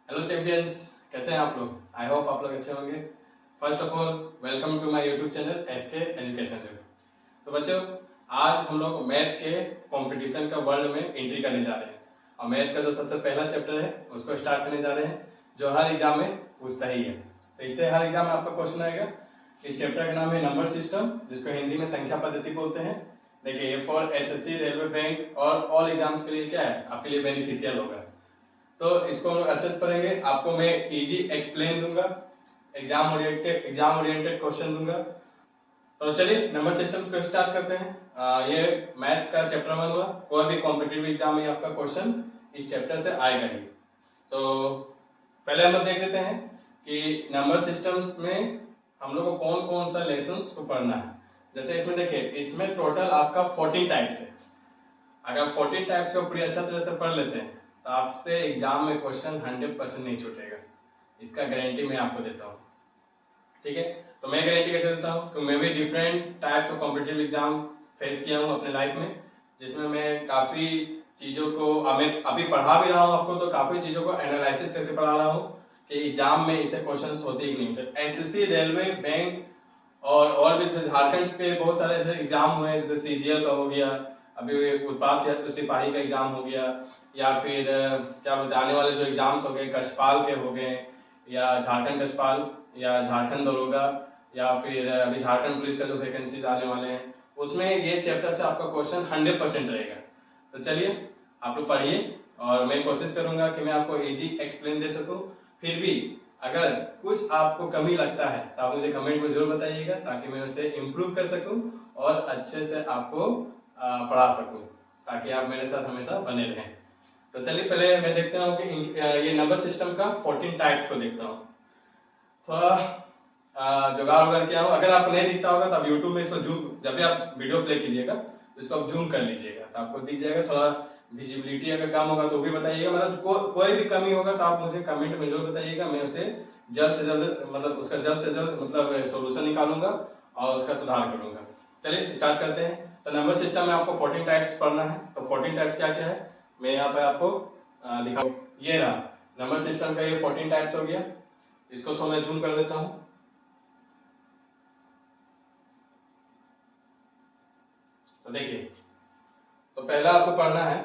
Hello champions, कैसे हैं आप लोग। आई होप आप लोग अच्छे होंगे। First of all welcome to my YouTube channel SK education web. तो बच्चों, आज हम लोग मैथ के कंपटीशन का वर्ल्ड में एंट्री करने जा रहे हैं और मैथ का जो सबसे पहला चैप्टर है उसको स्टार्ट करने जा रहे हैं, जो हर एग्जाम में पूछता ही है। तो इससे हर एग्जाम में आपका क्वेश्चन आएगा। इस चैप्टर का नाम है नंबर सिस्टम, जिसको हिंदी में संख्या पद्धति बोलते हैं। देखिए, ये फॉर एसएससी, रेलवे, बैंक और ऑल एग्जाम्स के लिए क्या है, आपके लिए बेनिफिशियल होगा। तो इसको हम लोग अच्छे से पढ़ेंगे। आपको मैं इजी एक्सप्लेन दूंगा, एग्जाम ओरिएंटेड क्वेश्चन दूंगा। तो चलिए नंबर सिस्टम्स को स्टार्ट करते हैं। ये मैथ्स का चैप्टर 1 हुआ। कोई भी कॉम्पिटिटिव एग्जाम में आपका क्वेश्चन इस चैप्टर से आएगा ही। तो पहले हम लोग देख लेते हैं कि नंबर सिस्टम्स में हम लोग को कौन कौन सा लेसन को पढ़ना है। जैसे इसमें देखिए, इसमें टोटल आपका 14 टाइप्स है। अगर 14 टाइप्स को पूरी अच्छा तरह से पढ़ लेते हैं तो आपसे एग्जाम में क्वेश्चन 100% नहीं छूटेगा। इसका गारंटी मैं आपको देता हूँ। ठीक है, तो मैं गारंटी कैसे देता हूँ कि मैं भी different types of competitive exam face किया हूँ अपने लाइफ में, जिसमें मैं काफ़ी चीज़ों को मैं अभी पढ़ा भी रहा हूँ आपको, तो काफ़ी चीज़ों को एनालिसिस करके पढ़ा रहा हूँ कि एग्जाम में इससे क्वेश्चन होते ही नहीं। तो एसएससी, रेलवे, बैंक और भी जैसे झारखंड के बहुत सारे ऐसे एग्जाम हुए हैं, जैसे सीजीएल का हो गया, अभी उत्पाद सिपाही का एग्जाम हो गया, या फिर क्या बोलते हैं, आने वाले जो एग्जाम्स हो गए कछपाल के हो गए, या झारखंड कछपाल, या झारखंड दरोगा, या फिर अभी झारखंड पुलिस का जो वैकेंसीज आने वाले हैं, उसमें ये चैप्टर से आपका क्वेश्चन 100% रहेगा। तो चलिए आप लोग पढ़िए और मैं कोशिश करूंगा कि मैं आपको इजी एक्सप्लेन दे सकूं। फिर भी अगर कुछ आपको कमी लगता है तो आप मुझे कमेंट में जरूर बताइएगा, ताकि मैं उसे इम्प्रूव कर सकूं और अच्छे से आपको पढ़ा सकूं, ताकि आप मेरे साथ हमेशा बने रहें। तो चलिए पहले मैं देखता हूँ कि ये नंबर सिस्टम का 14 टाइप्स को देखता हूँ। थोड़ा जुगाड़ वगैरह किया हूँ। अगर आपको नहीं दिखता होगा तो आप यूट्यूब में इसको जूम, जब भी आप वीडियो प्ले कीजिएगा तो इसको आप जूम कर लीजिएगा तो आपको दिख जाएगा। थोड़ा विजिबिलिटी अगर कम होगा तो भी बताइएगा, मतलब कोई भी कमी होगा तो आप मुझे कमेंट में जरूर बताइएगा। मैं उसे जल्द से जल्द, मतलब उसका जल्द से जल्द मतलब सोल्यूशन निकालूंगा और उसका सुधार करूंगा। चलिए स्टार्ट करते हैं। तो नंबर सिस्टम में आपको 14 टाइप्स पढ़ना है। तो 14 टाइप्स क्या क्या है मैं यहाँ पे आपको दिखाऊं। ये रहा नंबर सिस्टम का, ये 14 टाइप्स हो गया। इसको तो मैं जूम कर देता हूँ। तो देखिए, तो पहला आपको पढ़ना है,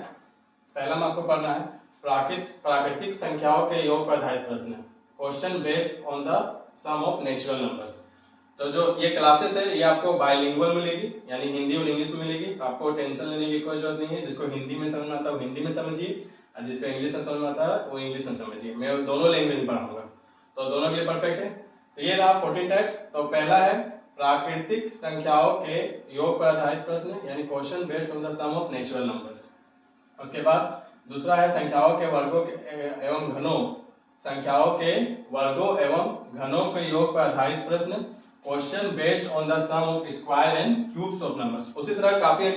पहला में आपको पढ़ना है प्राकृतिक संख्याओं के योग पर आधारित प्रश्न, question based on the sum of natural numbers. तो जो ये क्लासेस है ये आपको बाइलिंगुअल मिलेगी, यानी हिंदी और इंग्लिश में मिलेगी। तो आपको टेंशन लेने की कोई जरूरत नहीं है। जिसको हिंदी में समझ में आता है वो हिंदी में समझिए, और जिसको इंग्लिश में समझ में आता है वो इंग्लिश में समझिए। मैं दोनों लैंग्वेज में पढ़ाऊंगा, तो दोनों के लिए परफेक्ट है। तो ये रहा 14 टाइप्स। तो पहला है प्राकृतिक संख्याओं के योग पर आधारित प्रश्न, यानी question based on the sum of natural numbers. उसके बाद दूसरा है संख्याओं के वर्गों एवं घनों, संख्याओं के वर्गों एवं घनों के योग पर आधारित प्रश्न, question based on the sum of square and cubes of numbers. उसी तरह काफी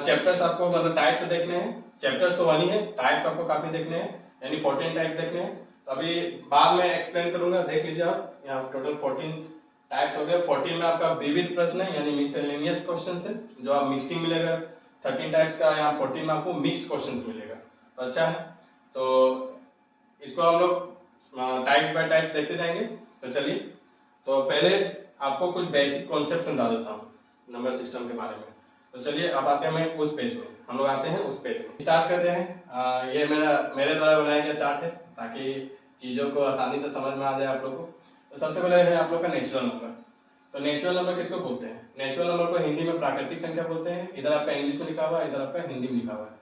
चैप्टर्स आपको, मतलब टाइप्स देखने हैं। चैप्टर्स तो वन ही है, टाइप्स आपको काफी देखने हैं, यानी 14 टाइप्स देखने हैं। तो अभी बाद में एक्सप्लेन करूंगा, देख लीजिए आप। यहाँ टोटल 14 टाइप्स हो गए। 14 में आपका विविध प्रश्न है, यानी मिसलेनियस क्वेश्चन है, जो आप मिक्सिंग मिलेगा। 13 टाइप्स का, यहाँ 14 में आपको मिक्स क्वेश्चंस मिलेगा। तो अच्छा है, तो इसको हम लोग टाइप्स बाय टाइप्स देखते जाएंगे। तो चलिए, तो पहले आपको कुछ बेसिक कॉन्सेप्ट समझा देता हूँ नंबर सिस्टम के बारे में। तो चलिए अब आते हैं मैं उस पेज में, हम लोग आते हैं उस पेज में, स्टार्ट करते हैं। ये मेरे द्वारा बनाया गया चार्ट है, ताकि चीज़ों को आसानी से समझ में आ जाए आप लोग को। तो सबसे पहले है आप लोग का नेचुरल नंबर। तो नेचुरल नंबर किसको बोलते हैं? नेचुरल नंबर को हिंदी में प्राकृतिक संख्या बोलते हैं। इधर आपका इंग्लिश में लिखा हुआ है, इधर आपका हिंदी में लिखा हुआ है।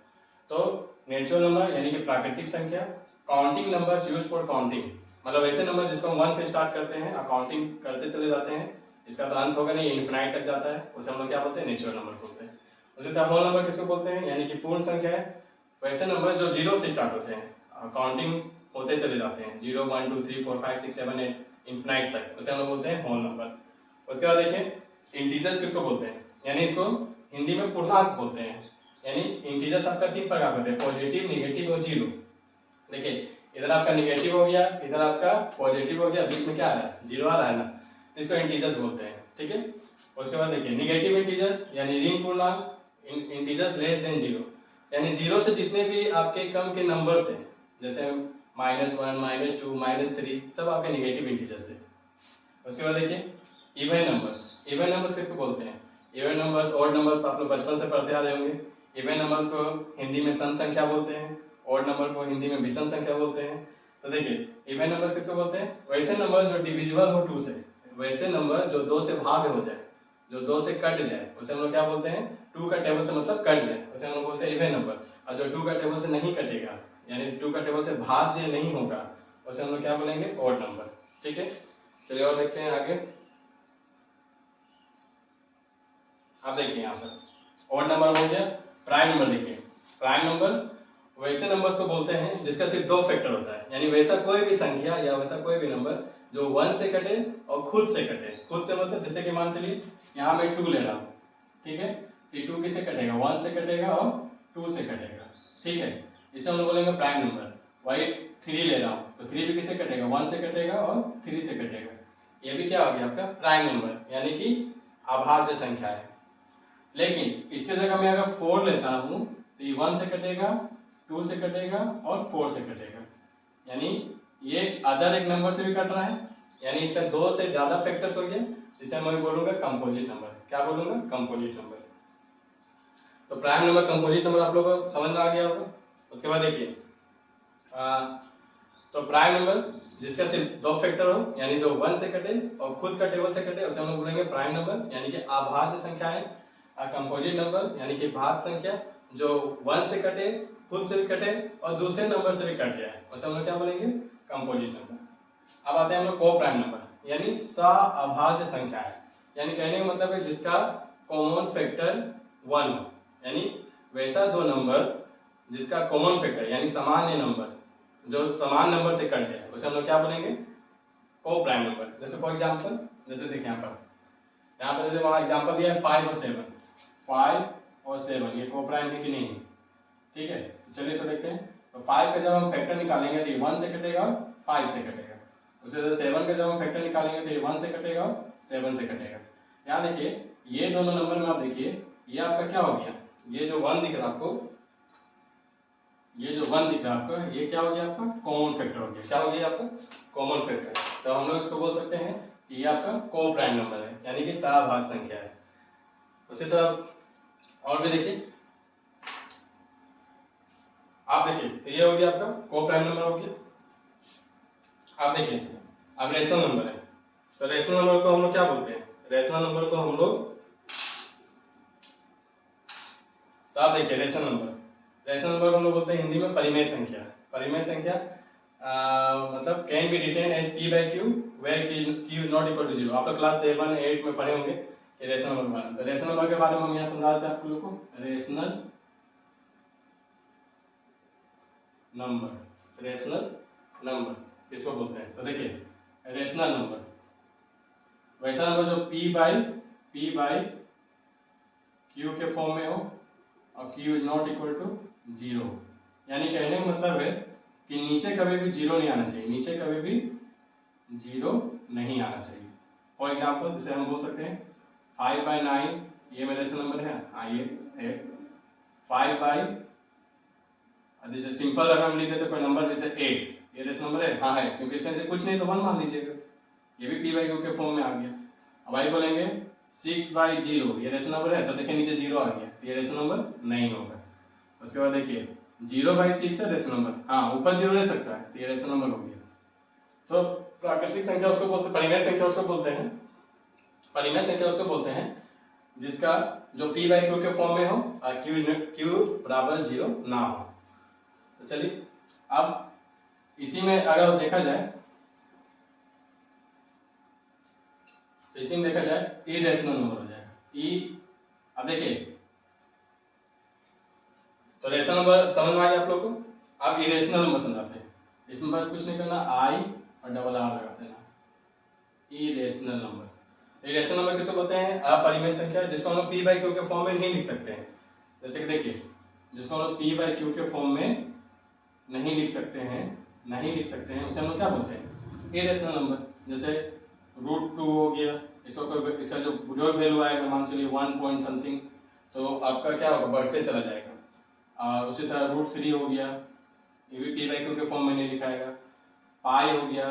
तो नेचुरल नंबर यानी कि प्राकृतिक संख्या। Counting numbers use for counting, मतलब ऐसे नंबर जिसको हम 1 से स्टार्ट करते हैं और काउंटिंग करते चले जाते हैं, इसका तो अंत होगा नहीं, इन्फिनाइट तक जाता है, उसे हम लोग क्या बोलते हैं? नेचुरल नंबर बोलते हैं। उसी तरह होल नंबर किसको बोलते हैं? यानी कि पूर्ण संख्या है। वैसे नंबर जो 0 से स्टार्ट होते हैं, काउंटिंग होते चले जाते हैं, 0 1 2 3 4 5 6 7 8 इन्फिनाइट तक, उसे हम लोग बोलते हैं होल नंबर। उसके बाद देखिए इंटीजर्स किसको बोलते हैं? यानी इसको हिंदी में पूर्णांक बोलते हैं। यानी इंटीजर्स आपका 3 प्रकार होते हैं, पॉजिटिव, निगेटिव और जीरो। देखिए इधर आपका निगेटिव हो गया, इधर आपका पॉजिटिव हो गया, बीच में क्या आ रहा है? जीरो आ रहा है ना, तो इसको इंटीजर्स बोलते हैं। ठीक है, उसके बाद देखिए निगेटिव इंटीजर्स यानी ऋण पूर्णांक, इंटीजर्स लेस देन जीरो, यानी जीरो से जितने भी आपके कम के नंबर्स हैं, जैसे -1, -2, -3 सब आपके निगेटिव इंटीजर्स है। उसके बाद देखिए इवन नंबर्स। इवन नंबर्स किसको बोलते हैं? इवन नंबर्स, ऑड नंबर्स तो आप लोग बचपन से पढ़ते आ रहे होंगे। इवन नंबर्स को हिंदी में सम संख्या बोलते हैं, ऑड नंबर को हिंदी में विषम संख्या बोलते हैं। तो देखिए इवन नंबर्स किसको बोलते हैं? वैसे नंबर जो डिविजिबल हो 2 से, वैसे नंबर जो 2 से भाग हो जाए, जो 2 से कट जाए, उसे हम लोग क्या बोलते हैं? 2 का टेबल से मतलब कट जाए, उसे हम लोग बोलते हैं इवन नंबर। और जो 2 का टेबल से नहीं कटेगा, यानी 2 का टेबल से भाज्य नहीं होगा, उसे हम लोग क्या बोलेंगे? Odd number. ठीक है, चलिए और देखते हैं आगे। अब देखिए यहाँ पर ऑड नंबर हो गया। प्राइम नंबर देखिए, प्राइम नंबर वैसे नंबर्स को बोलते हैं जिसका सिर्फ 2 फैक्टर होता है, यानी वैसा कोई भी संख्या या वैसा कोई भी नंबर जो 1 से कटे और खुद से कटे। खुद से मतलब जैसे कि मान चलिए यहाँ मैं 2 ले रहा हूँ, ठीक है, तो 2 किससे कटेगा? 1 से कटेगा और 2 से कटेगा। ठीक है, इसे हम लोग बोलेंगे प्राइम नंबर। वही 3 ले रहा हूँ तो 3 भी किससे कटेगा? 1 से कटेगा और 3 से कटेगा। ये भी क्या हो गया आपका? प्राइम नंबर, यानी कि अभाज्य संख्या है। लेकिन इसके जगह मैं अगर 4 लेता हूँ तो ये 1 से कटेगा, 2 से कटेगा और 4 से कटेगा, यानी ये अदर एक नंबर से भी कट रहा है, यानी इसका 2 से ज्यादा फैक्टर्स हो गया, जिसे मैं बोलूंगा कंपोजिट नंबर। क्या बोलूंगा? Composite number. तो प्राइम नंबर, कंपोजिट नंबर आप लोगों को समझ में आ गया होगा। उसके बाद देखिए तो प्राइम नंबर जिसका सिर्फ 2 फैक्टर हो, यानी जो 1 से कटे और खुद का टेबल से कटे, उसे हम लोग बोलेंगे प्राइम नंबर, यानी कि अभाज्य संख्या है। कंपोजिट नंबर यानी कि भाज्य संख्या, जो 1 से कटे, खुद से भी कटे और दूसरे नंबर से भी कट जाए, उसे हम लोग क्या बोलेंगे? Composite number. अब आते हैं हम लोग को प्राइम नंबर, यानी सअभाज्य संख्या है, यानी कहने का मतलब है जिसका कॉमन फैक्टर 1 हो, यानी वैसा 2 नंबर जिसका कॉमन फैक्टर यानी सामान्य नंबर जो समान नंबर से कट जाए, उसे हम लोग क्या बोलेंगे? को प्राइम नंबर। जैसे फॉर एग्जांपल, जैसे देखिए यहाँ पर जैसे वहाँ एग्जांपल दिया है 5 और 7, 5 और 7 ये को प्राइम है कि नहीं? ठीक है, तो चलिए इसको देखते हैं। तो 5 का जब हम फैक्टर निकालेंगे तो ये 1 से कटेगा और 5 से कटेगा। उसे 7 का जब हम फैक्टर निकालेंगे तो ये 1 से कटेगा और 7 से कटेगा। यहाँ देखिए ये दोनों नंबर में आप देखिए ये आपका क्या हो गया? ये जो 1 दिख रहा है आपको, ये जो 1 दिख रहा है आपको, ये क्या हो गया? आपका कॉमन फैक्टर हो गया। क्या हो गया? आपका कॉमन फैक्टर। तो हम लोग इसको बोल सकते हैं कि ये आपका को प्राइम नंबर है, यानी कि सअभाज्य संख्या है। उसी तरह और भी देखिए, आप देखिए तो ये हो गया आपका को प्राइम नंबर हो गया। आप देखिए अब रेशनल नंबर है, तो रेशनल नंबर को हम लोग क्या बोलते हैं? रेशनल नंबर को हम लोग, तो आप देखिए रेशनल नंबर को हम लोग बोलते हैं हिंदी में परिमेय संख्या। परिमेय संख्या मतलब can be written as p by q where q is not equal to 0। आप लोग क्लास 7 8 में पढ़े होंगे कि रेशनल नंबर। तो रेशनल नंबर के बारे में हम यहाँ समझा देते हैं आप लोगों को। रेशनल नंबर किसको बोलते हैं? तो देखिए रेशनल नंबर वैसा नंबर जो p by q के फॉर्म में हो और q is not equal to 0, यानी कहने का मतलब है कि नीचे कभी भी 0 नहीं आना चाहिए, नीचे कभी भी 0 नहीं आना चाहिए। फॉर एग्जाम्पल जैसे हम बोल सकते हैं 5/9 ये मेरा रेशनल नंबर है। हाँ ये है 5 बाई, जैसे सिंपल अगर हम लिख देते कोई नंबर जैसे 8 ये रेशनल नंबर है। हाँ है, क्योंकि इसमें से कुछ नहीं तो 1 मान लीजिएगा, ये भी p by q के फॉर्म में आ गया। अब आई बोलेंगे 6/0 ये रेशनल नंबर है, तो देखिए नीचे 0 आ गया, तो ये रेशनल नंबर नहीं होगा। उसके बाद देखिए 0/6 है रेशनल नंबर, हाँ ऊपर 0 रह सकता है, तो ये रेशनल नंबर हो गया। तो प्राकृतिक संख्या उसको बोलते हैं, परिमेय संख्या उसको बोलते हैं। परिमेय संख्या उसको बोलते हैं जिसका जो p by q के फॉर्म में हो और q बराबर 0 ना हो। तो चलिए अब इसी में अगर देखा जाए तो इसी में देखा जाए इरेशनल नंबर हो जाएगा। अब देखिए तो रेशनल नंबर समझ में आ गया आप लोगों को। अब इरेशनल नंबर समझाते हैं, इसमें बस कुछ नहीं करना, आई और डबल आर लगा देना। इरेशनल नंबर, इरेशनल नंबर किसको बोलते हैं? अपरिमेय संख्या, जिसको हम लोग p by q के फॉर्म में नहीं लिख सकते हैं। जैसे कि देखिए जिसको हम लोग p by q के फॉर्म में नहीं लिख सकते हैं उसे हम लोग क्या बोलते हैं? Irrational number. जैसे √2 हो गया, इसका जो वैल्यू आएगा मान चलिए 1 पॉइंट समथिंग, तो आपका क्या होगा? बढ़ते चला जाएगा। उसी तरह √3 हो गया, ये भी p पी बाई क्यू के फॉर्म में नहीं लिखाएगा। पाई हो गया,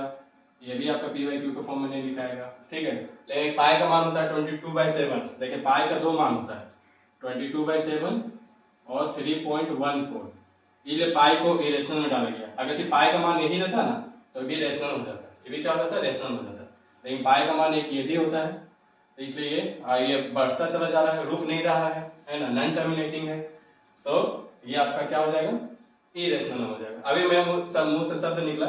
ये भी आपका पी बाई क्यू के फॉर्म में नहीं लिखाएगा, ठीक है। लेकिन पाई का मान होता है 22/7। देखिए पाई का दो मान होता है, 22/7 और 3.14। इसलिए पाई को इरेशनल में डाला गया। अगर सिर्फ पाई का मान यही रहता ना तो भी रेशनल हो जाता है, ये भी क्या हो जाता है, रेशनल हो जाता है। लेकिन पाई का मान एक ये भी होता है, तो इसलिए ये बढ़ता चला जा रहा है, रुक नहीं रहा है ना, नॉन टर्मिनेटिंग है, तो ये आपका क्या हो जाएगा, इरेशनल हो जाएगा। अभी मैं मुंह से शब्द निकला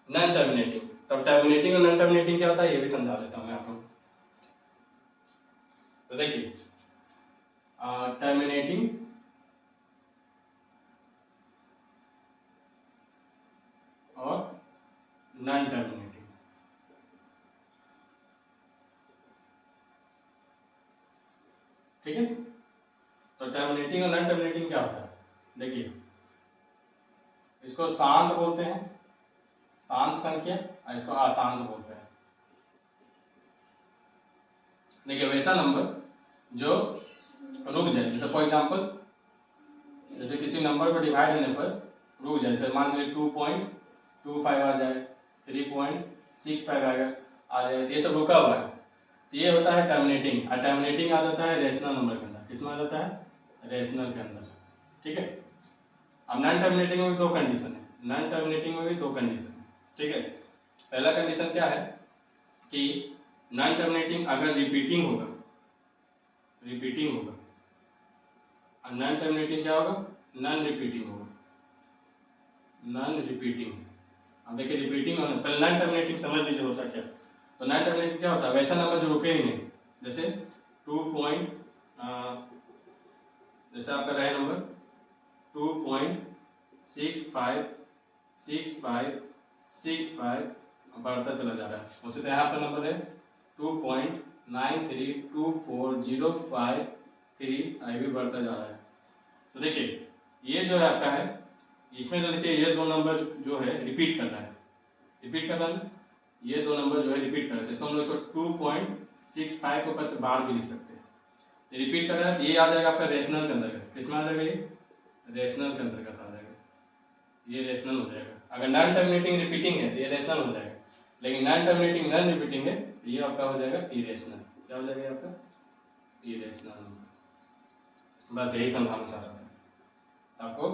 नॉन टर्मिनेटिंग, तब टर्मिनेटिंग और नॉन टर्मिनेटिंग क्या होता है ये भी समझा देता हूं मैं आपको। तो देखिए टर्मिनेटिंग और नॉन टर्मिनेटिंग, ठीक है। तो टर्मिनेटिंग और नॉन टर्मिनेटिंग क्या होता है, देखिए इसको शांत बोलते हैं, शांत संख्या, और इसको अशांत बोलते हैं। देखिए वैसा नंबर जो रुक जाए, जैसे फॉर एग्जांपल जैसे किसी नंबर को डिवाइड होने पर रुक जाए, जैसे मान लीजिए 2.25 आ जाए, 3.65 आ जाए, तो ये सब रुका हुआ है, तो ये होता है टर्मिनेटिंग। और टर्मिनेटिंग आ जाता है रेशनल नंबर के अंदर, किसमें आ जाता है, रेशनल के अंदर, ठीक है। अब नॉन टर्मिनेटिंग में भी दो कंडीशन है, नॉन टर्मिनेटिंग में भी दो कंडीशन है, ठीक है। पहला कंडीशन क्या है कि नॉन टर्मिनेटिंग अगर रिपीटिंग होगा और नॉन टर्मिनेटिंग क्या होगा, नॉन रिपीटिंग होगा, नॉन रिपीटिंग। अब देखिए रिपीटिंग होना, पहले नॉन टर्मिनेटिंग समझ लीजिए होता क्या। तो नॉन टर्मिनेटिंग क्या होता है, वैसा नंबर जो रुके ही नहीं, जैसे 2 जैसे आपका रहे नंबर 2.656565 बढ़ता चला जा रहा है। उसी तरह यहाँ पर नंबर है 2.932405 ये भी बढ़ता जा रहा है। तो देखिए ये जो है आपका है, इसमें तो देखिए ये दो नंबर जो है रिपीट कर रहा है, ये दो नंबर जो है रिपीट कर रहा है, तो इसको हम लोग 2.65 को ऊपर से बाहर भी लिख सकते हैं। रिपीट कर रहा है तो ये आ जाएगा आपका रेशनल के अंतर्गत, किसमें आ जाएगा, ये रेशनल के अंतर्गत आ जाएगा, ये रेशनल हो जाएगा। अगर नॉन टर्मिनेटिंग रिपीटिंग है तो ये रेशनल हो जाएगा, लेकिन नॉन टर्मिनेटिंग नॉन रिपीटिंग है तो ये आपका हो जाएगा इरेशनल। क्या हो जाएगा आपका, इरेशनल। बस यही समझाना चाह रहा था आपको,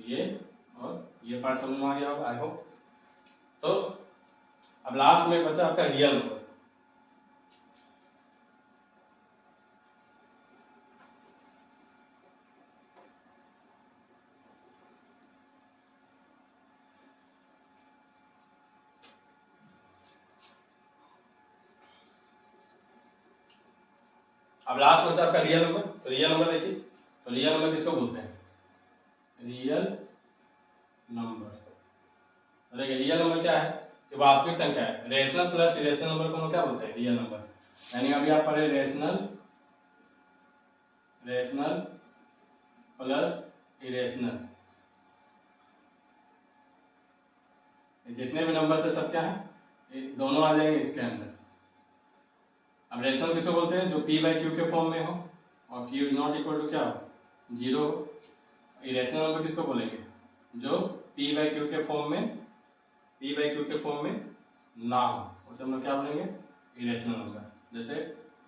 ये और ये पार्ट समझ में आ गया होगा आई होप। तो अब लास्ट में बचा आपका रियल नंबर। अब लास्ट बचा आपका रियल नंबर। तो रियल नंबर देखिए, तो रियल नंबर किसको बोलते हैं, रियल नंबर। देखिए रियल नंबर क्या है, कि वास्तविक संख्या है। रेशनल प्लस इरेशनल नंबर को हम क्या बोलते हैं, रियल नंबर। यानी अभी आप पढ़े रेशनल प्लस इरेशनल, जितने भी नंबर है सब क्या है, दोनों आ जाएंगे इसके अंदर। अब रेशनल किसको बोलते हैं, जो p बाई क्यू के फॉर्म में हो और q is not equal to क्या हो, 0 हो। इरेशनल नंबर किसको बोलेंगे, जो p बाई क्यू के फॉर्म में ना हो, उसे हम लोग क्या बोलेंगे, इरेशनल नंबर। जैसे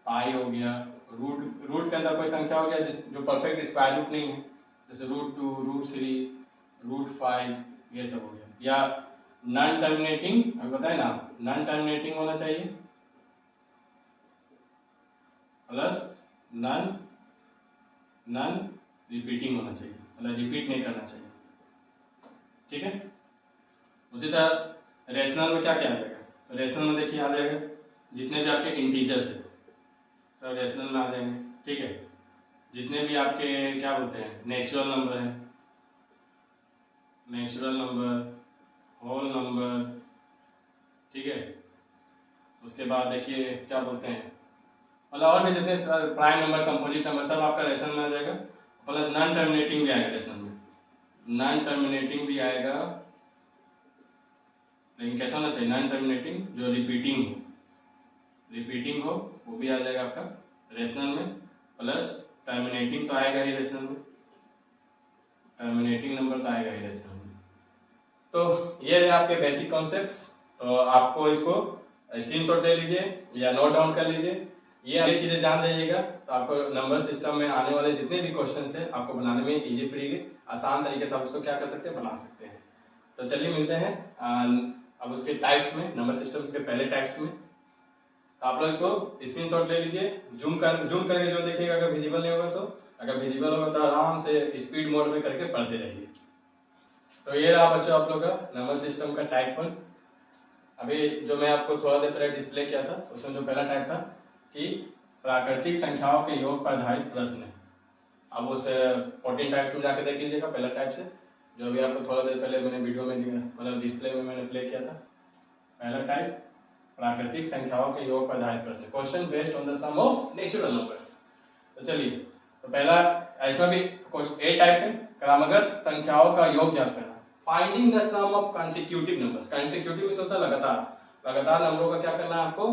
पाई हो गया, रूट के अंदर कोई संख्या हो गया जो परफेक्ट स्क्वायर रूट नहीं है, जैसे √2 √3 √5 ये सब हो गया। या नॉन टर्मिनेटिंग, अभी बताए ना, नॉन टर्मिनेटिंग होना चाहिए प्लस नॉन रिपीटिंग होना चाहिए, मतलब रिपीट नहीं करना चाहिए, ठीक है। उसी तरह रेशनल में क्या क्या आ जाएगा, तो रेशनल में देखिए आ जाएगा जितने भी आपके इंटीजर्स है सब रेशनल में आ जाएंगे, ठीक है। जितने भी आपके क्या बोलते हैं नेचुरल नंबर है, नेचुरल नंबर, होल नंबर, ठीक है। उसके बाद देखिए क्या बोलते हैं, मतलब और भी जितने प्राइम नंबर, कंपोजिट नंबर, सब आपका रेशनल में आ जाएगा। प्लस नॉन टर्मिनेटिंग भी आएगा रेशनल में, नॉन टर्मिनेटिंग भी आएगा, लेकिन कैसा होना चाहिए, नॉन टर्मिनेटिंग जो रिपीटिंग हो वो भी आ जाएगा आपका रेशनल में। प्लस टर्मिनेटिंग तो आएगा ही रेशनल में, टर्मिनेटिंग नंबर तो आएगा ही रेशनल में, तो ये रहे आपके बेसिक कॉन्सेप्ट्स। तो आपको इसको स्क्रीनशॉट ले लीजिए या नोट डाउन कर लीजिए, ये चीजें जान जाइएगा तो आपको नंबर सिस्टम में आने वाले जितने भी क्वेश्चन है आपको बनाने में इजी पड़ेगी, आसान तरीके से आप उसको क्या कर सकते हैं, बना सकते हैं। तो चलिए मिलते हैं अब उसके टाइप्स में, नंबर सिस्टम के पहले टाइप्स में। आप लोग इसको स्क्रीनशॉट ले लीजिए, जूम करके जो देखिएगा, अगर विजिबल नहीं होगा तो, अगर विजिबल होगा तो आराम से स्पीड मोड में करके पढ़ते रहिए। तो ये रहा बच्चों आप लोग का नंबर सिस्टम का टाइप 1। अभी जो मैं आपको थोड़ा देर पहले डिस्प्ले किया था उसमें जो पहला टाइप था कि प्राकृतिक संख्याओं के योग पर आधारित प्रश्न। अब उस 14 टाइप्स में जाके देख लीजिएगा पहला टाइप से, जो अभी आपको थोड़ा देर पहले मैंने वीडियो में दिया, मतलब डिस्प्ले में मैंने प्ले किया था। पहला टाइप प्राकृतिक संख्याओं के योग पर आधारित प्रश्न, question based on the sum of natural numbers. तो चलिए, तो पहला इसमें भी ए टाइप है, क्रमगत संख्याओं का योग ज्ञात करना, finding the sum of consecutive numbers. Consecutive होता है लगातार नंबरों का क्या करना है आपको,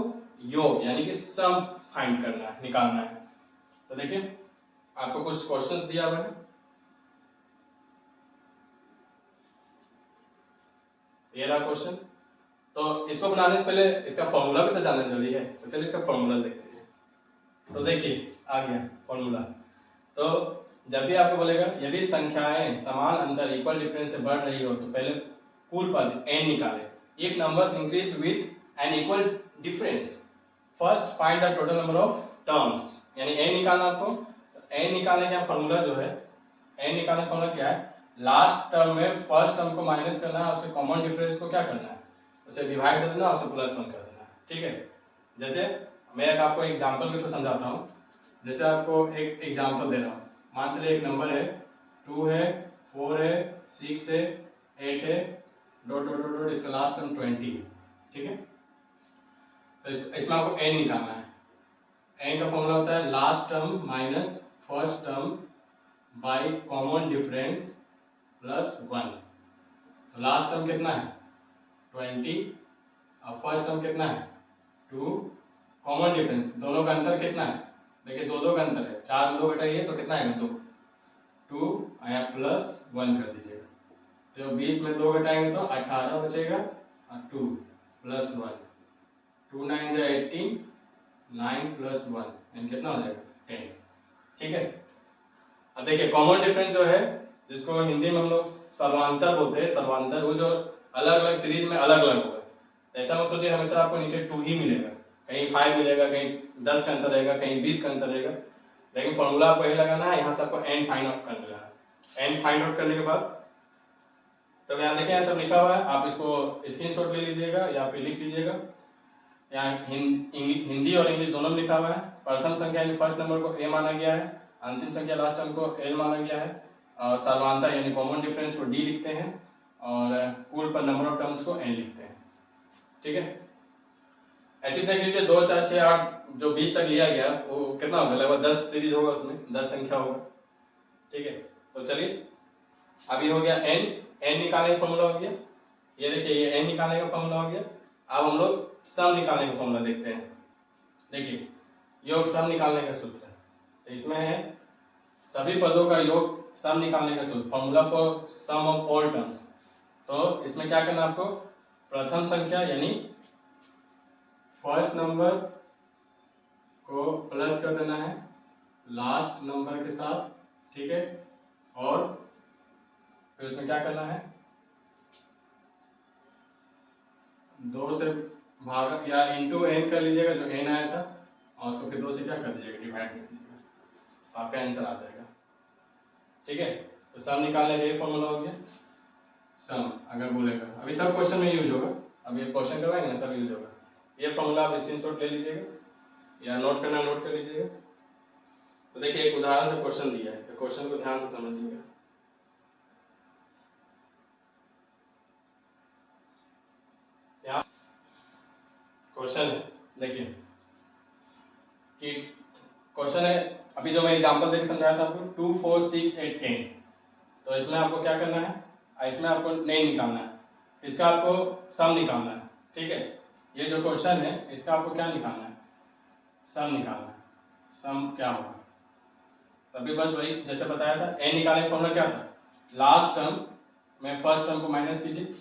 योग यानी कि सम फाइंड करना है, निकालना है। तो देखिए आपको कुछ क्वेश्चंस दिया हुआ है, ये रहा क्वेश्चन। तो इसको बनाने से पहले इसका फॉर्मूला भी तो जानना जरूरी है, तो चलिए इसका फॉर्मूला देखते हैं। तो देखिए आ गया फॉर्मूला। तो जब भी आपको बोलेगा यदि संख्याएं समान अंतर इक्वल डिफरेंस से बढ़ रही हो तो पहले कुल पद n निकाले, if numbers increase with an equal difference first find the total number of terms, यानी n निकालना आपको। n निकालने का फॉर्मूला जो है, n निकालने का फॉर्मूला क्या है, लास्ट टर्म में फर्स्ट टर्म को माइनस करना है, उसके कॉमन डिफरेंस को क्या करना है, उसे डिवाइड कर देना, उसे +1 कर देना, ठीक है। जैसे मैं एक आपको एग्जांपल के थ्रू समझाता हूँ। जैसे आपको एक एग्जांपल दे रहा हूँ, मान चलिए एक नंबर है 2 है, 4 है, 6 है, 8 है, डॉट डॉट डॉट डॉट, इसका लास्ट टर्म 20 है, ठीक है। तो इसमें आपको n निकालना है। n का फॉर्मूला होता है last term minus first term by common difference +1। तो लास्ट टर्म कितना है 20 और फर्स्ट टर्म कितना है 2, कॉमन डिफरेंस दोनों का अंतर कितना है, देखिए दो का अंतर है, 4 में 2 घटाइए तो कितना आएगा 2, 2 आया +1 कर दीजिएगा। तो 20 में 2 घटाएंगे तो 18 बचेगा और 2 +1, 2 9 जा 18, 9 +1 यानी कितना हो जाएगा 10, ठीक है। अब देखिए कॉमन डिफरेंस जो है, जिसको हिंदी में हम लोग सर्वांतर बोलते हैं, सर्वांतर वो जो अलग अलग सीरीज में अलग अलग होगा। ऐसा मत सोचिए हमेशा आपको नीचे 2 ही मिलेगा, कहीं 5 मिलेगा, कहीं 10 का अंतर रहेगा, कहीं 20 का अंतर रहेगा, लेकिन फॉर्मूला आपको यही लगाना है, यहाँ से आपको n फाइंड आउट कर लेना है। n फाइंड आउट करने के बाद तो यहाँ देखिए यहाँ सब लिखा हुआ है, आप इसको स्क्रीनशॉट ले लीजिएगा या फिर लिख लीजिएगा। यहाँ हिंदी और इंग्लिश दोनों में लिखा हुआ है। प्रथम संख्या यानी फर्स्ट नंबर को a माना गया है, अंतिम संख्या लास्ट टर्म को l माना गया है, और सर्वांतर यानी कॉमन डिफरेंस को d लिखते हैं, और कुल पर नंबर ऑफ टर्म्स को n लिखते हैं, ठीक है। ऐसे देख लीजिए 2 4 6 8 जो 20 तक लिया गया वो कितना होगा, लगभग 10 सीरीज होगा, उसमें 10 संख्या होगा, ठीक है। तो चलिए अभी हो गया n निकालने का फॉर्मूला हो गया, ये देखिए ये n निकालने का फॉर्मूला हो गया। अब हम लोग सम निकालने का फॉर्मूला देखते हैं। देखिए योग सम निकालने का सूत्र है, तो इसमें है सभी पदों का योग सम निकालने का सूत्र, formula for sum of all terms. तो इसमें क्या करना आपको, प्रथम संख्या यानी फर्स्ट नंबर को प्लस कर देना है लास्ट नंबर के साथ, ठीक है, और फिर उसमें क्या करना है 2 से भाग या इंटू n कर लीजिएगा, जो n आया था, और उसको फिर 2 से क्या कर दीजिएगा, डिवाइड कर दीजिएगा, तो आपका आंसर आ जाएगा, ठीक है। तो सम निकालने का ये फॉर्मूला हो गया सम। अगर बोलेगा अभी सब क्वेश्चन में यूज होगा, अब ये क्वेश्चन करवाएंगे ना सब यूज होगा, ये फॉर्मूला आप स्क्रीनशॉट ले लीजिएगा या नोट करना नोट कर लीजिएगा। तो देखिए एक उदाहरण से क्वेश्चन दिया है, तो क्वेश्चन को ध्यान से समझिएगा। यहाँ क्वेश्चन है, देखिए कि क्वेश्चन है, अभी जो मैं एग्जांपल देकर समझाया था आपको 2 4 6 8 10, तो इसमें आपको क्या करना है, इसमें आपको नहीं निकालना है, इसका आपको सम निकालना है, ठीक है। ये जो क्वेश्चन है इसका आपको क्या निकालना है, सम निकालना है। सम क्या होगा, तभी बस वही जैसे बताया था, n निकालने का फॉर्मूला क्या था, लास्ट टर्म में फर्स्ट टर्म को माइनस कीजिए,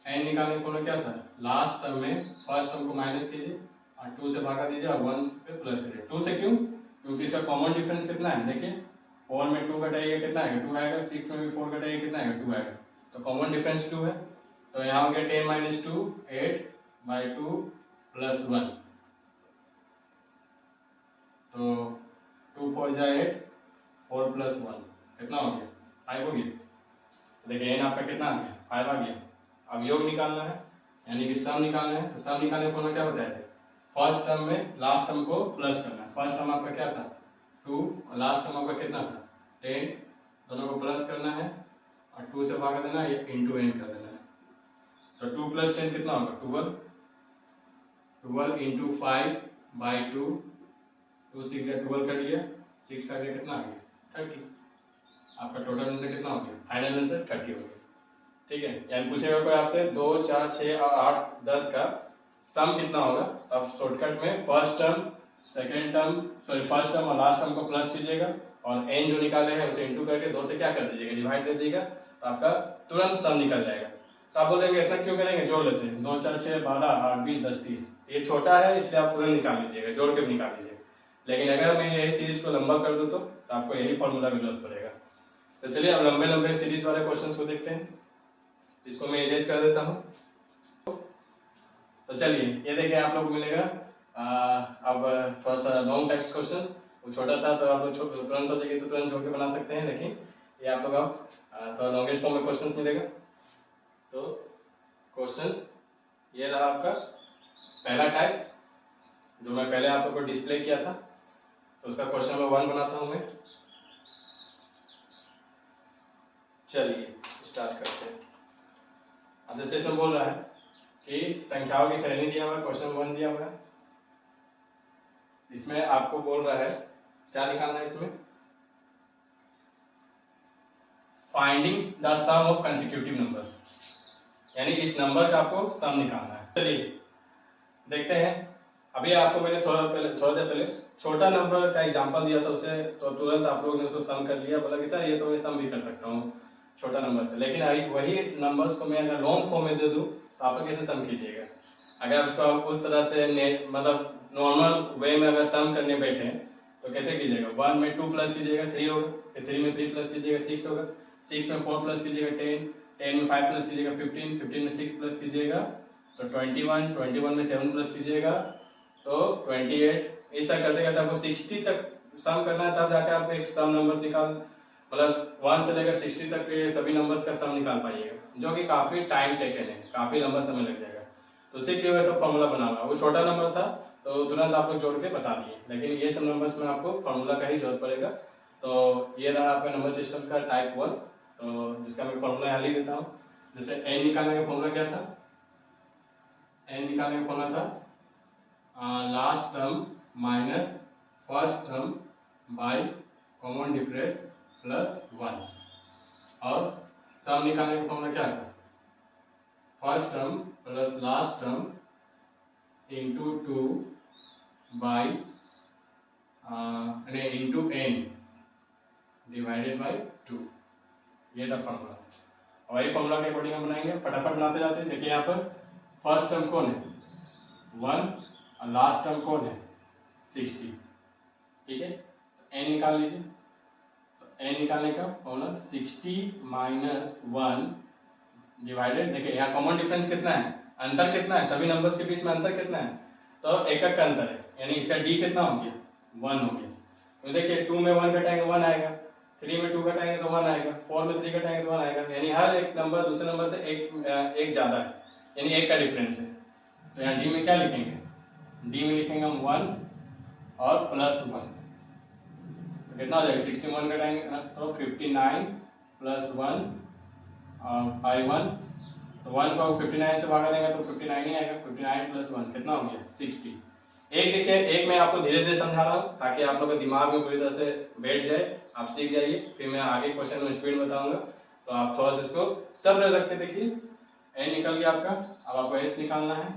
एन निकालने का फॉर्मूला क्या था, लास्ट टर्म में फर्स्ट टर्म को माइनस कीजिए और 2 से भागा दीजिए और 1 पे प्लस करिए। 2 से क्यों, क्योंकि इसका कॉमन डिफरेंस कितना है, देखिए 4 में 2 घटाइएगा कितना आएगा, 2 आएगा, 6 में भी 4 घटाइएगा कितना आएगा, 2 आएगा, तो कॉमन डिफरेंस 2 है। तो यहाँ हो गया 10 माइनस 2 8/2 प्लस 1, तो 2 4 जा 8, 4 प्लस 1 कितना हो गया, 5 हो गया। तो देखिए एन आपका कितना आ गया, 5 आ गया। अब योग निकालना है, यानी कि सम निकालना है। तो सम निकालने को क्या बताया था, फर्स्ट टर्म में लास्ट टर्म को प्लस करना है। फर्स्ट टर्म आपका क्या था 2 और लास्ट टर्म आपका कितना था 10, दोनों को प्लस करना है और 2 से भागा देना है, इंटू एन कर देना है। तो 2 + 10 कितना होगा 12, 12 इंटू 5/2, 2 6 या 12 कर लिया, 6 का गया कितना आ गया 30। आपका टोटल आंसर कितना हो गया, फाइनल आंसर 30 हो गया। ठीक है, यानी पूछेगा कोई आपसे 2 4 6 और 8 10 का सम कितना होगा, तब शॉर्टकट में first term second term sorry first term और लास्ट टर्म को प्लस कीजिएगा और एन जो निकाले हैं उसे इंटू करके 2 से क्या कर दीजिएगा, डिवाइड दे दीजिएगा, तो आपका तुरंत सम निकल जाएगा। तो आप बोलेंगे इतना क्यों करेंगे, जोड़ लेते हैं, 2 4 6 12 8 20 10 30, ये छोटा है इसलिए आप तुरंत निकाल लीजिएगा, जोड़ के भी निकाल लीजिएगा। लेकिन अगर मैं यही सीरीज को लंबा कर दूँ तो आपको यही फॉर्मूला की जरूरत पड़ेगा। तो चलिए अब लंबे लंबे सीरीज वाले क्वेश्चन को देखते हैं, इसको मैं इरेज कर देता हूँ। तो चलिए ये देखिए आप लोग को मिलेगा अब थोड़ा सा लॉन्ग टाइप्स क्वेश्चंस, वो छोटा था तो आप लोग तुरंत सोचेंगे तो तुरंत जोड़ के बना सकते हैं, लेकिन ये आप लोग अब थोड़ा लॉन्गेस्ट फॉर्म में क्वेश्चंस मिलेगा। तो क्वेश्चन ये रहा आपका पहला टाइप जो मैं पहले आप लोग को डिस्प्ले किया था, तो उसका क्वेश्चन नंबर 1 बनाता हूँ मैं। चलिए स्टार्ट करते हैं। अब जैसे इसमें बोल रहा है कि संख्याओं की श्रेणी दिया हुआ है, क्वेश्चन 1 दिया हुआ है, इसमें आपको बोल रहा है क्या निकालना है, इसमें finding the sum of consecutive numbers, यानी इस नंबर का आपको सम निकालना है। चलिए देखते हैं। अभी आपको मैंने थोड़ा देर पहले छोटा नंबर का एग्जांपल दिया था उसे, तो तुरंत आप लोगों ने उसको सम कर लिया, बोला कि सर ये तो मैं सम भी कर सकता हूँ छोटा नंबर से, लेकिन अभी वही नंबर्स को मैं अगर लॉन्ग फॉर्म में दे दूँ तो आप लोग कैसे सम कीजिएगा। अगर उसको आप उस तरह से मतलब नॉर्मल वे में अगर सम करने बैठे तो कैसे कीजिएगा, 1 में 2 प्लस कीजिएगा 3 होगा, फिर 3 में 3 प्लस कीजिएगा 6 होगा, 6 में 4 प्लस कीजिएगा 10, 10 में 5 प्लस कीजिएगा 15, 15 में 6 प्लस कीजिएगा तो 21, 21 में 7 प्लस कीजिएगा तो 28। इस तरह करते करते आपको 60 तक सम करना है, तब जाके आप एक सम नंबर्स निकाल मतलब 1 से लेकर 60 तक के सभी नंबर्स का सम निकाल पाइएगा, जो कि काफ़ी टाइम टेकन है, काफ़ी लंबा समय लग जाएगा। तो उसी के वजह से फॉर्मूला बना हुआ है, वो छोटा नंबर था तो तुरंत आप लोग जोड़ के बता दिए, लेकिन ये सब नंबर्स में आपको फॉर्मूला का ही जरूरत पड़ेगा। तो ये रहा आपका नंबर सिस्टम का टाइप 1, तो जिसका मैं फॉर्मूला यहाँ लिख देता हूँ। जैसे एन निकालने का फॉर्मूला क्या था, एन निकालने का फॉर्मूला था last term minus first term by common difference plus 1, और सम निकालने का फॉर्मूला क्या था, first term plus last term into 2 by into N divided by 2, ये था फॉर्मूला। और वही फॉर्मूला के अकॉर्डिंग हम बनाएंगे, फटाफट बनाते जाते हैं। देखिए यहाँ पर फर्स्ट टर्म कौन है 1 और लास्ट टर्म कौन है 60, ठीक है, एन निकाल लीजिए। तो एन निकालने का फॉर्मूला 60 माइनस 1 डिवाइडेड, देखिए यहाँ कॉमन डिफरेंस कितना है, अंतर कितना है, सभी नंबर्स के बीच में अंतर कितना है, तो एक का अंतर है, यानी इसका डी कितना हो गया 1 हो गया। तो देखिए 2 में 1 घटाएंगे 1 आएगा, 3 में 2 घटाएंगे तो 1 आएगा, 4 में 3 घटाएंगे तो 1 आएगा, यानी हर एक नंबर दूसरे नंबर से एक ज़्यादा है, यानी एक का डिफरेंस है। तो यहाँ डी में क्या लिखेंगे, डी में लिखेंगे हम 1 और प्लस 1, तो कितना हो जाएगा 61 घटाएंगे तो 59 प्लस 1 और 51, तो 1 को 59 से भागा देंगे तो 59 ही आएगा, 59 प्लस 1 कितना हो गया 60। एक देखिए, एक मैं आपको धीरे धीरे समझा रहा हूँ ताकि आप लोग के दिमाग में पूरी तरह से बैठ जाए, आप सीख जाइए, फिर मैं आगे क्वेश्चन में स्पीड बताऊंगा, तो आप थोड़ा सा इसको सब्र रख के देखिए। एन निकल गया आपका, अब आपको एस निकालना है,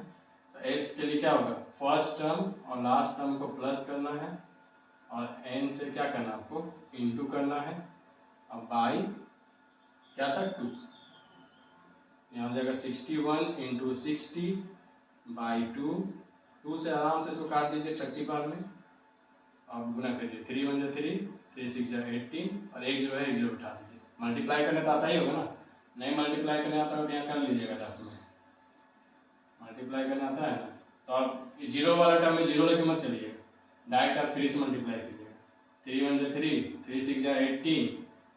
तो एस के लिए क्या होगा, फर्स्ट टर्म और लास्ट टर्म को प्लस करना है और एन से क्या करना है आपको इंटू करना है, अब बाई क्या था 2, यहाँ हो जाएगा 61 इंटू 60 बाई 2, 2 से आराम से इसको काट दीजिए 30 बार में और गुना करिए, 3 1 3, 3 6 18 और एक जीरो है, एक जीरो उठा दीजिए। मल्टीप्लाई करने तो आता ही होगा ना, नहीं मल्टीप्लाई करने आता हो तो यहाँ कर लीजिएगा टर्म में, मल्टीप्लाई करने आता है ना तो आप जीरो वाला टर्म में जीरो लेके मत चलिएगा, डायरेक्ट आप 3 से मल्टीप्लाई कीजिएगा, 3 1 3, 3 6 18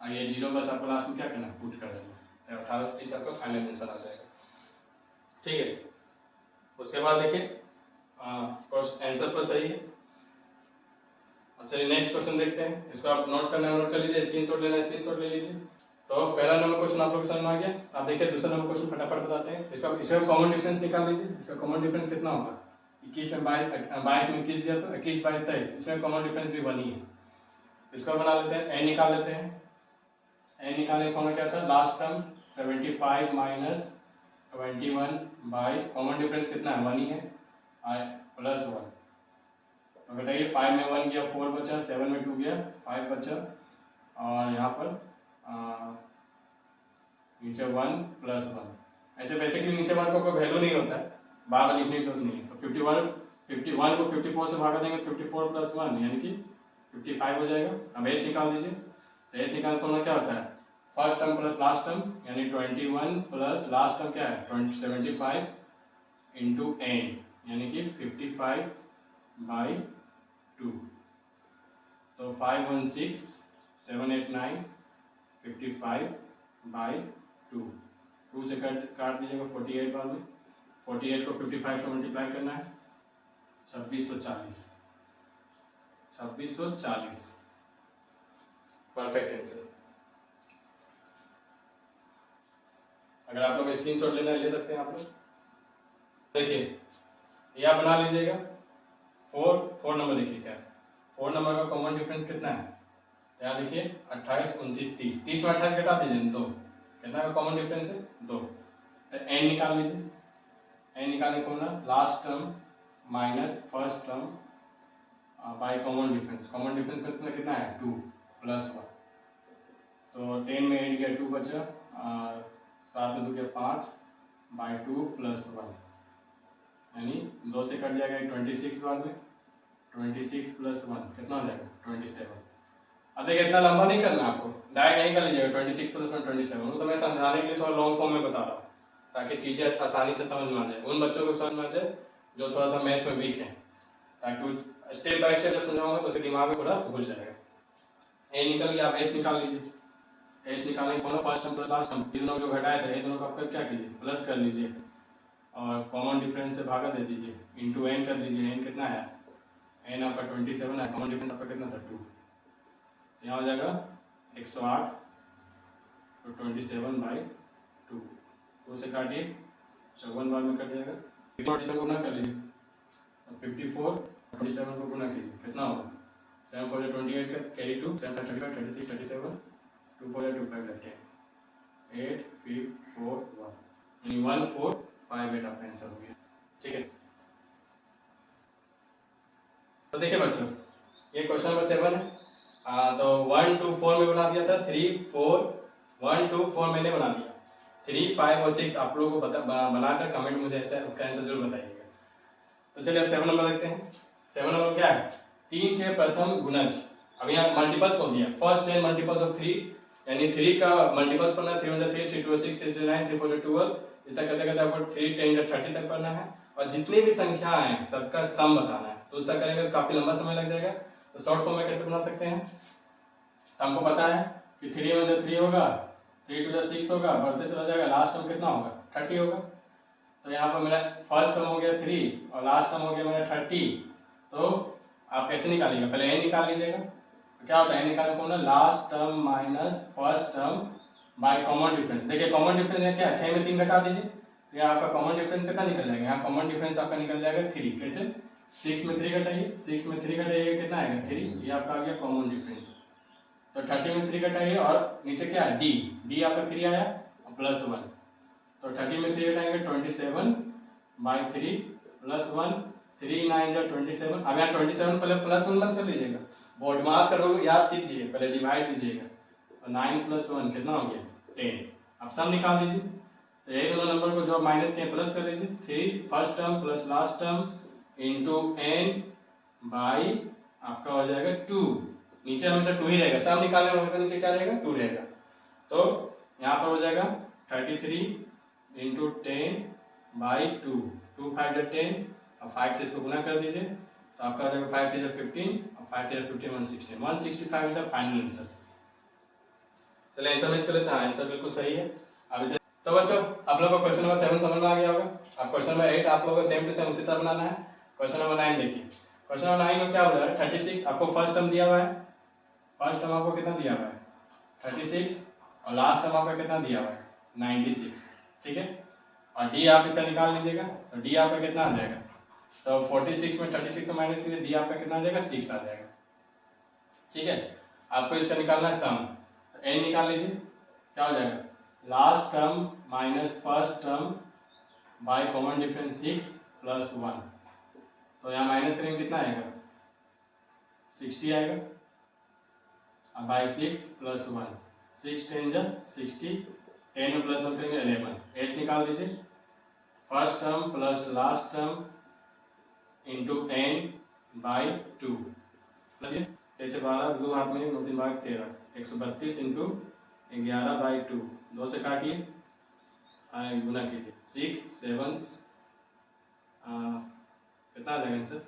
और ये जीरो बस आपको लास्ट में क्या करना पुट कर देना, तो 1830 आपका फाइनल आंसर आ जाएगा। ठीक है, उसके बाद देखिए आंसर पर सही है। चलिए नेक्स्ट क्वेश्चन देखते हैं, इसको आप नोट करना नोट कर लीजिए, स्क्रीनशॉट लेना स्क्रीनशॉट ले लीजिए। तो पहला नंबर क्वेश्चन आप लोग समझ में आ गया। आप देखिए दूसरा नंबर क्वेश्चन फटाफट बताते हैं। इसका कॉमन डिफरेंस निकाल लीजिए। इसका कॉमन डिफरेंस कितना होगा, 21 में 22 में 21 दिया तो 21 22 23, इसमें कॉमन डिफरेंस भी 1 ही है। इसको बना लेते हैं, n निकाल लेते हैं। n निकालने का क्या था, last term 75 minus 21 by common difference कितना है 1 ही है प्लस 1, तो बताइए 5 में 1 गया 4 बचा, 7 में 2 गया 5 बचा और यहाँ पर नीचे 1 प्लस 1। ऐसे बेसिकली नीचे 1 का कोई वैल्यू नहीं होता है, बार बार लिखने की जरूरत नहीं है। तो 51 को 54 से भागा देंगे, 54 प्लस 1 यानी कि 55 हो जाएगा। अब एस निकाल दीजिए, तो एस निकालने पर क्या होता है, first term plus last term यानी 21 प्लस लास्ट टर्म क्या है 75 इंटू एन यानी कि 55 बाई 2, तो 516 789 55 बाई 2 से काट दीजिएगा 48 बार में, 48 को 55 से मल्टीप्लाई करना है 2640 परफेक्ट आंसर। अगर आप लोग स्क्रीनशॉट लेना ले सकते हैं आप लोग। देखिए ये आप बना लीजिएगा, 4 नंबर देखिए क्या है, 4 नंबर का कॉमन डिफरेंस कितना है, यहाँ देखिए 28 29 30, 30 में 28 घटा दीजिए 2, कितना का कॉमन डिफरेंस है 2। तो n निकाल लीजिए, n निकालने को ना last term minus first term by common difference, common difference कितना है 2 प्लस 1, तो 10 में 8 गया 2 बचा, 7 में 2 गया 5 बाई 2 प्लस 1 यानी 2 से कट जाएगा 26 बार में, 26 प्लस 1 कितना हो जाएगा 27। अब देखिए इतना लंबा नहीं करना आपको, डायरेक्ट नहीं कर लीजिएगा 26 प्लस 1 27, वो तो मैं समझाने के लिए थोड़ा लॉन्ग फॉर्म में बता रहा हूँ ताकि चीज़ें आसानी से समझ में आ जाए, उन बच्चों को समझ में आ जाए जो थोड़ा सा मैथ में वीक है, ताकि वो स्टेप बाय स्टेप समझाऊंगा तो उसके दिमाग में पूरा घुस जाएगा। ए निकल गया, आप एस निकाल लीजिए, एस निकालने को first term plus last term ये दोनों जो घटाए थे ये दोनों को आप क्या कीजिए प्लस कर लीजिए और कॉमन डिफरेंस से भागा दे दीजिए, इंटू एन कर लीजिए, एन कितना है एन आपका 27 है, कॉमन डिफरेंस आपका कितना था 2, यहाँ हो जाएगा 108 तो 27 बाई 2, 2 से काटिए 54 बार में कट जाएगा, 57 को गुना कर लीजिए, 54 27 को गुना कीजिए कितना होगा 7 4 28 का कैरी 2 7 35 36 37 2 4 2 5 10 8 5 4 1 यानी 1 4 5 8 आपका आंसर हो गया। ठीक है, तो देखिए बच्चों ये क्वेश्चन नंबर 7 है, तो 1 2 4 में बना दिया था, 3 4 1 2 4 मैंने बना दिया, 3 5 और 6 आप लोगों को बनाकर कमेंट मुझे ऐसा उसका आंसर जरूर बताइएगा। तो चलिए अब 7 नंबर देखते हैं। 7 नंबर क्या है, 3 के प्रथम गुणज, अब यहाँ मल्टीपल्स बोल दिया, फर्स्ट 10 मल्टीपल्स ऑफ 3 यानी 3 का मल्टीपल्स पढ़ना है, 3 1 3 3 2 6 3 9 3 4 12, इस तरह करते करते आपको 3 10 30 तक पढ़ना है और जितनी भी संख्या हैं सबका सम बताना है, तो उस तरह करेंगे तो काफी लंबा समय लग जाएगा। तो शॉर्ट फॉर्म में कैसे बना सकते हैं, तो हमको पता है कि 3 1 3 होगा, 3 2 6 होगा, बढ़ते चला जाएगा, लास्ट टर्म कितना होगा 30 होगा, तो यहाँ पर मेरा फर्स्ट टर्म हो गया 3 और लास्ट टर्म हो गया मेरा 30, तो आप कैसे निकालिएगा, पहले n निकाल लीजिएगा, तो क्या होता है n निकालने को ना last term minus first term by common difference. देखिए कॉमन डिफरेंस है क्या, 6 में 3 घटा दीजिए, तो यहाँ आपका कॉमन डिफरेंस कितना निकल जाएगा, यहाँ कॉमन डिफरेंस आपका निकल जाएगा 3, कैसे 6 में 3 घटाइए, 6 में 3 घटाइए कितना आएगा 3, ये आपका आ गया कॉमन डिफरेंस। तो 30 में 3 घटाइए और नीचे क्या है d आपका 3 आया और प्लस 1, तो 30 में 3 घटाएंगे 27 बाई 3 प्लस 1 3 9 जा 27। अब यहाँ 27 पहले प्लस 1 मत कर लीजिएगा, बोर्ड मास का रूल याद कीजिए, पहले डिवाइड कीजिएगा, और 9 प्लस 1 कितना हो गया 10। अब सम निकाल दीजिए, तो यही दोनों नंबर को जो आप माइनस किए प्लस कर लीजिए। 3 first term plus last term into n by आपका हो जाएगा 2। नीचे हमेशा 2 ही रहेगा, सब निकालने में हमेशा नीचे क्या रहेगा 2 रहेगा। तो यहाँ पर हो जाएगा 33 इंटू 10 बाई 2, 2 5 जा 10 और 5 से इसको गुना कर दीजिए तो आपका हो जाएगा 5 3 जा 15 और 5 3 जा 15 160 165 इज द फाइनल आंसर। चलिए आंसर मैच कर लेते हैं। आंसर बिल्कुल सही है। अब इसे तो बच्चों आप लोगों को क्वेश्चन नंबर 7 समझ में आ गया होगा। अब क्वेश्चन नंबर 8 आप लोगों को सेम टू सेम उसी तरह बनाना है। क्वेश्चन नंबर 9 देखिए। क्वेश्चन नंबर 9 में क्या हो रहा है 36 आपको फर्स्ट टर्म दिया हुआ है। फर्स्ट टर्म आपको कितना दिया हुआ है 36 और लास्ट टर्म आपका कितना दिया हुआ है 96, ठीक है। और डी आप इसका निकाल लीजिएगा तो डी आपका कितना आ जाएगा, तो 46 में 36 को माइनस कीजिए, डी आपका कितना आ जाएगा 6 आ जाएगा, ठीक है। आपको इसका निकालना है सम, तो एन निकाल लीजिए क्या हो जाएगा last term minus first term by common difference 6 plus 1, तो यहाँ माइनस करेंगे कितना आएगा 60 आएगा और बाय 6 प्लस 1, 6 10 जा 60, 10 में प्लस 1 करेंगे 11, एस निकाल दीजिए first term plus last term into n by 2, 6 से 12 2 हाथ में 9 3 भाग 13, 132 इंटू 11 बाई 2, 2 से काटिए गुना कीजिए 6 7 कितना आ जाएगा आंसर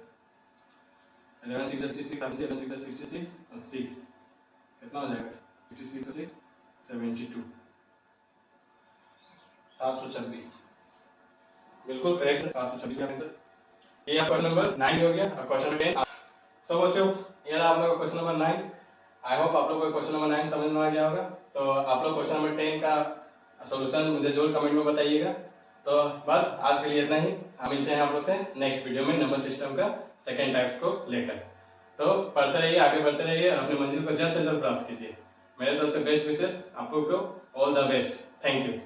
11 6 66 11 6 66 और 6 कितना हो जाएगा 66 और 6 72 726 बिल्कुल करेक्ट 726 का आंसर। ये क्वेश्चन नंबर 9 हो गया। और क्वेश्चन नंबर 10 तो बच्चों ये रहा आप लोगों का क्वेश्चन नंबर 9। आई होप आप लोगों को क्वेश्चन नंबर 9 समझ में आ गया होगा। तो आप लोग क्वेश्चन नंबर 10 का सॉल्यूशन मुझे जरूर कमेंट में बताइएगा। तो बस आज के लिए इतना ही, हम मिलते हैं आप लोग से नेक्स्ट वीडियो में नंबर सिस्टम का सेकेंड टाइप्स को लेकर। तो पढ़ते रहिए, आगे बढ़ते रहिए और अपनी मंजिल को जल्द से जल्द प्राप्त कीजिए। मेरे तरफ से बेस्ट विशेष आप लोग को, all the best, thank you.